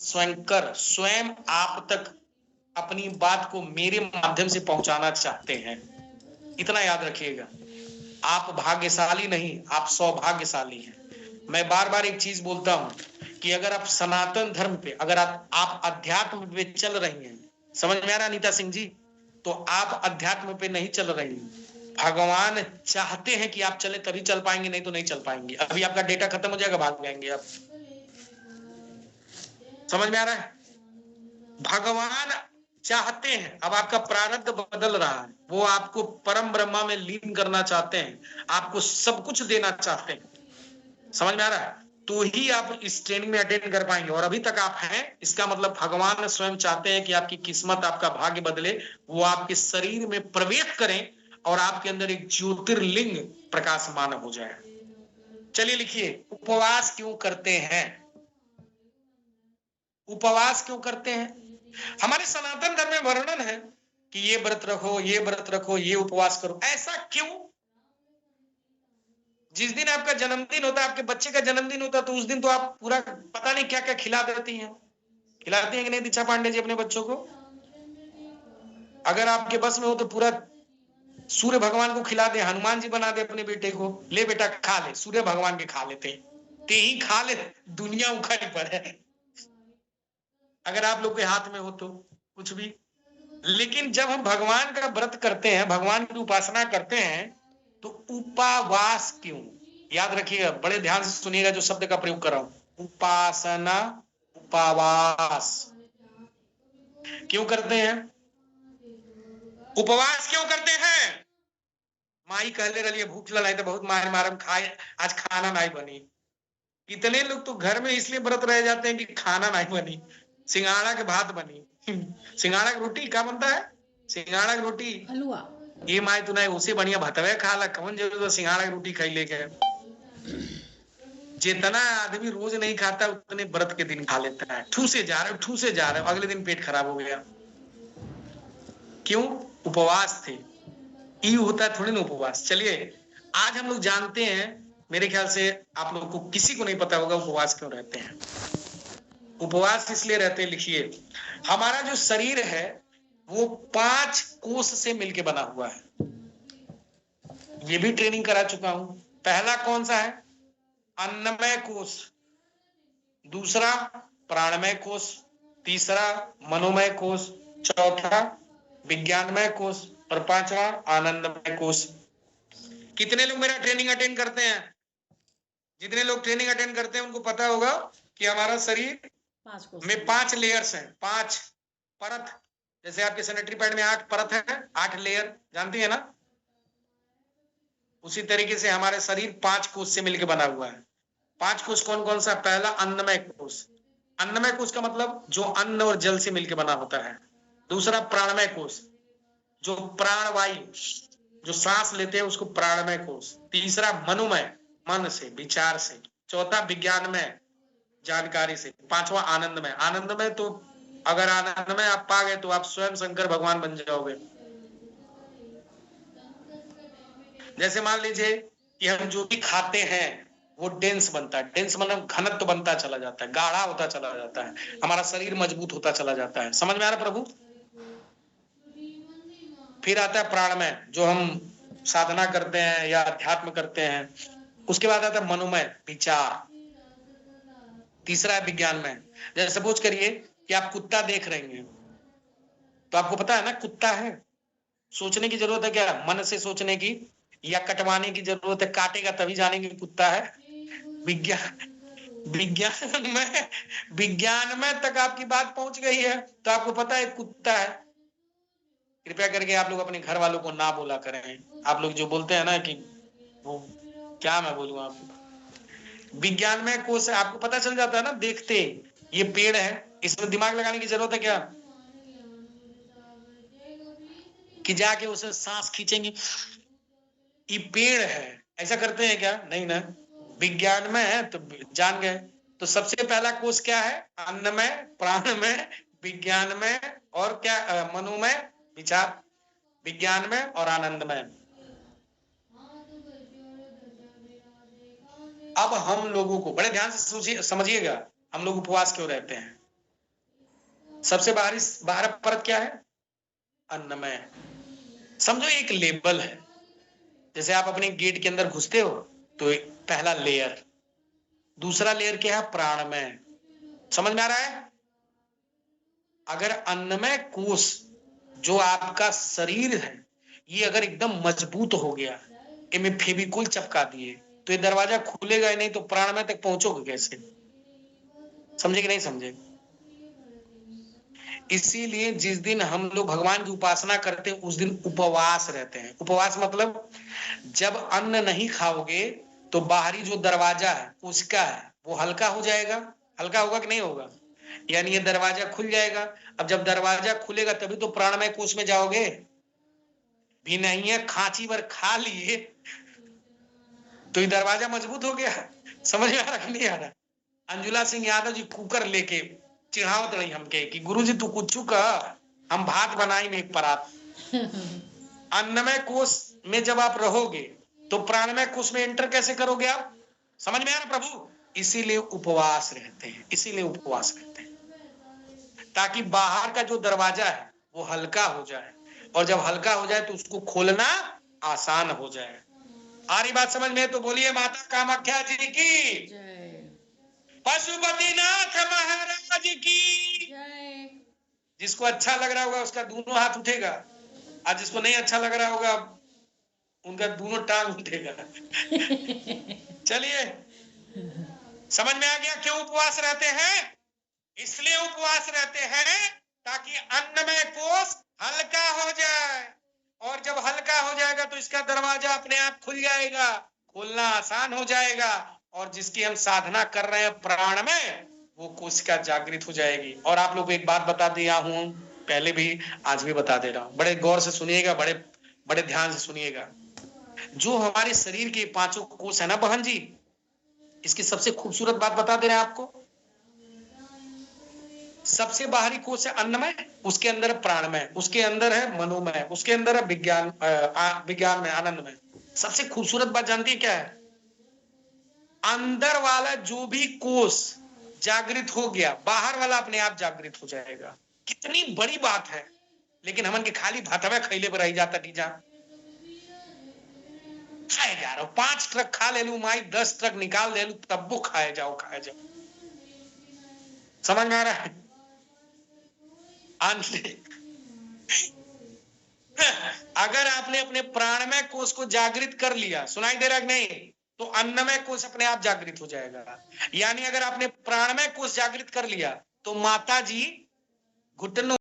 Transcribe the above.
स्वयं आप तक अपनी बात को मेरे माध्यम से पहुंचाना चाहते हैं, इतना याद रखिएगा। आप भाग्यशाली नहीं, आप सौभाग्यशाली हैं। मैं बार बार एक चीज बोलता हूं कि अगर आप सनातन धर्म पे, अगर आप अध्यात्म पे चल रही हैं, समझ में आ रहा अनीता सिंह जी, तो आप अध्यात्म पे नहीं चल रही हैं। भगवान चाहते हैं कि आप चले तभी चल पाएंगे, नहीं तो नहीं चल पाएंगे। अभी आपका डेटा खत्म हो जाएगा, भाग जाएंगे आप। समझ में आ रहा है? भगवान चाहते हैं, अब आपका प्रारब्ध बदल रहा है, वो आपको परम ब्रह्मा में लीन करना चाहते हैं, आपको सब कुछ देना चाहते हैं। समझ में आ रहा है? तो ही आप इस ट्रेनिंग में अटेंड कर पाएंगे। और अभी तक आप हैं, इसका मतलब भगवान स्वयं चाहते हैं कि आपकी किस्मत, आपका भाग्य बदले, वो आपके शरीर में प्रवेश करें और आपके अंदर एक ज्योतिर्लिंग प्रकाशमान हो जाए। चलिए लिखिए, उपवास क्यों करते हैं? उपवास क्यों करते हैं? हमारे सनातन धर्म में वर्णन है कि ये व्रत रखो, ये व्रत रखो, ये उपवास करो। ऐसा क्यों? जिस दिन आपका जन्मदिन होता है, आपके बच्चे का जन्मदिन होता है, तो उस दिन तो आप पूरा पता नहीं क्या क्या खिला देती हैं। खिलाती हैं कि नहीं दीक्षा पांडे जी अपने बच्चों को? अगर आपके बस में हो तो पूरा सूर्य भगवान को खिला दे, हनुमान जी बना दे अपने बेटे को, ले बेटा खा ले, सूर्य भगवान के खा लेते, ते ही खा ले, दुनिया उखड़ पर है। अगर आप लोग के हाथ में हो तो कुछ भी। लेकिन जब हम भगवान का व्रत करते हैं, भगवान की उपासना करते हैं, तो उपवास क्यों? याद रखिएगा, बड़े ध्यान से सुनिएगा जो शब्द का प्रयोग कर रहा हूं। उपासना, उपवास क्यों करते हैं? उपवास क्यों करते हैं? माई कहले रही भूख लगाई तो बहुत मार मारम खाए, आज खाना नहीं बनी। कितने लोग तो घर में इसलिए व्रत रह जाते हैं कि खाना नहीं बनी, सिंगाड़ा के भात बनी। सिंगाड़ा की रोटी क्या बनता है? सिंगाड़ा की रोटी हलवा। ये माई तू नहीं उसे बढ़िया भतवे खा ला, कौन जरूरत सिंगाड़ा की रोटी खाई लेके। जितना आदमी रोज नहीं खाता उतने व्रत के दिन खा लेता है। ठूसे जा रहे, ठूसे जा रहे, अगले दिन पेट खराब हो गया। क्यों? उपवास थे। ई होता है थोड़ी ना उपवास। चलिए आज हम लोग जानते हैं, मेरे ख्याल से आप लोग को किसी को नहीं पता होगा उपवास क्यों रहते हैं। उपवास इसलिए रहते हैं, लिखिए, हमारा जो शरीर है वो 5 कोष से मिलके बना हुआ है। ये भी ट्रेनिंग करा चुका हूं। पहला कौन सा है? अन्नमय कोष, दूसरा प्राणमय कोष, तीसरा मनोमय कोष, चौथा विज्ञानमय कोष और पांचवा आनंदमय कोष। कितने लोग मेरा ट्रेनिंग अटेंड करते हैं? जितने लोग ट्रेनिंग अटेंड करते हैं उनको पता होगा कि हमारा शरीर में 5 लेयर्स हैं, 5 परत। जैसे आपके सैनिटरी पैड में 8 परत है, 8 लेयर, जानती है ना? उसी तरीके से हमारे शरीर 5 कोष से मिलकर बना हुआ है। 5 कोष कौन कौन सा? पहला अन्नमय कोष। अन्नमय कोष का मतलब जो अन्न और जल से मिलकर बना होता है। दूसरा प्राणमय कोष, जो प्राणवायु, जो सांस लेते हैं उसको प्राणमय कोष। तीसरा मनोमय, मन से, विचार से। चौथा विज्ञानमय, जानकारी से। पांचवा आनंदमय। आनंदमय तो अगर आनंदमय आप पा गए तो आप स्वयं शंकर भगवान बन जाओगे। जैसे मान लीजिए कि हम जो भी खाते हैं वो डेंस बनता है। डेंस मतलब घनत्व बनता चला जाता है, गाढ़ा होता चला जाता है, हमारा शरीर मजबूत होता चला जाता है। समझ में आ रहा प्रभु? फिर आता है प्राणमय, जो हम साधना करते हैं या अध्यात्म करते हैं। उसके बाद आता है मनोमय, विचार। तीसरा है विज्ञानमय। जैसे सपोज करिए कि आप कुत्ता देख रहे हैं, तो आपको पता है ना कुत्ता है, सोचने की जरूरत है क्या? मन से सोचने की, या कटवाने की जरूरत है? काटेगा तभी जानेंगे कुत्ता है। विज्ञान विज्ञान में तक आपकी बात पहुंच गई है तो आपको पता है कुत्ता है। कृपया करके आप लोग अपने घर वालों को ना बोला करें। आप लोग जो बोलते हैं ना कि वो, क्या मैं बोलूं आपको, विज्ञान में कोष आपको पता चल जाता है ना देखते, ये पेड़ है, इसमें दिमाग लगाने की जरूरत है क्या कि जाके उसे सांस खींचेंगे? ये पेड़ है, ऐसा करते हैं क्या? नहीं ना। विज्ञान में है तो जान गए। तो सबसे पहला कोष क्या है? अन्नमय, प्राणमय, विज्ञानमय और क्या? मनोमय, विचार। विज्ञानमय और आनंदमय। अब हम लोगों को बड़े ध्यान से समझिएगा, हम लोग उपवास क्यों रहते हैं? सबसे बाहर परत क्या है? अन्नमय। समझो एक लेबल है, जैसे आप अपने गेट के अंदर घुसते हो तो पहला लेयर, दूसरा लेयर क्या है? प्राणमय। समझ में आ रहा है? अगर अन्नमय कोश जो आपका शरीर है ये अगर एकदम मजबूत हो गया, इनमें फेविकोल चिपका दिए तो ये दरवाजा खुलेगा ही नहीं, तो प्राणमय तक पहुंचोगे कैसे? समझे कि नहीं समझे? इसीलिए जिस दिन हम लोग भगवान की उपासना करते हैं उस दिन उपवास रहते हैं। उपवास मतलब जब अन्न नहीं खाओगे तो बाहरी जो दरवाजा है उसका है वो हल्का हो जाएगा। हल्का होगा कि नहीं होगा? यानी ये दरवाजा खुल जाएगा। अब जब दरवाजा खुलेगा तभी तो प्राणमय कोष में जाओगे। भी नहीं है, खांची भर खा लिए तो ये दरवाजा मजबूत हो गया। समझ में आ रहा कि नहीं आ रहा? अंजुला सिंह यादव जी कुकर लेके चिढ़ावत रही हमके कि गुरुजी तू कुछ का हम भात बनाई नहीं परात। अन्नमय कोष में जब आप रहोगे तो प्राणमय कोष में एंटर कैसे करोगे आप? समझ में आ रहा प्रभु? इसीलिए उपवास रहते हैं, इसीलिए उपवास रहते हैं ताकि बाहर का जो दरवाजा है वो हल्का हो जाए, और जब हल्का हो जाए तो उसको खोलना आसान हो जाए। आ रही बात समझ में? तो बोलिए माता कामाख्या जी की जय, पशुपतिनाथ महाराज की जय। जिसको अच्छा लग रहा होगा उसका दोनों हाथ उठेगा, और जिसको नहीं अच्छा लग रहा होगा उनका दोनों टांग उठेगा। चलिए, समझ में आ गया क्यों उपवास रहते हैं? इसलिए उपवास रहते हैं ताकि अन्नमय कोष हल्का हो जाए, और जब हल्का हो जाएगा तो इसका दरवाजा अपने आप खुल जाएगा, खोलना आसान हो जाएगा, और जिसकी हम साधना कर रहे हैं प्राण में वो कोशिका जागृत हो जाएगी। और आप लोग को एक बात बता दिया हूं, पहले भी आज भी बता दे रहा हूं, बड़े गौर से सुनिएगा, बड़े बड़े ध्यान से सुनिएगा। जो हमारे शरीर के पांचों कोष है ना बहन जी, इसकी सबसे खूबसूरत बात बता दे रहे हैं आपको। सबसे बाहरी कोष है अन्नमय, उसके अंदर है प्राणमय, उसके अंदर है मनोमय, उसके अंदर है विज्ञान में आनंदमय। सबसे खूबसूरत बात जानती है क्या है? अंदर वाला जो भी कोष जागृत हो गया, बाहर वाला अपने आप जागृत हो जाएगा। कितनी बड़ी बात है, लेकिन हमन के खाली भातवा खैले पर रह जाता टीजा। खाए जा रहा हूं, 5 ट्रक खा ले लू माई, 10 ट्रक निकाल ले लू तब वो खाए जाओ खाए जाओ। समझ में आ रहा है? अगर आपने अपने प्राणमय कोष को जागृत कर लिया, सुनाई दे रहा है नहीं, तो अन्नमय कोष अपने आप जागृत हो जाएगा। यानी अगर आपने प्राणमय कोष जागृत कर लिया तो माता जी घुटनों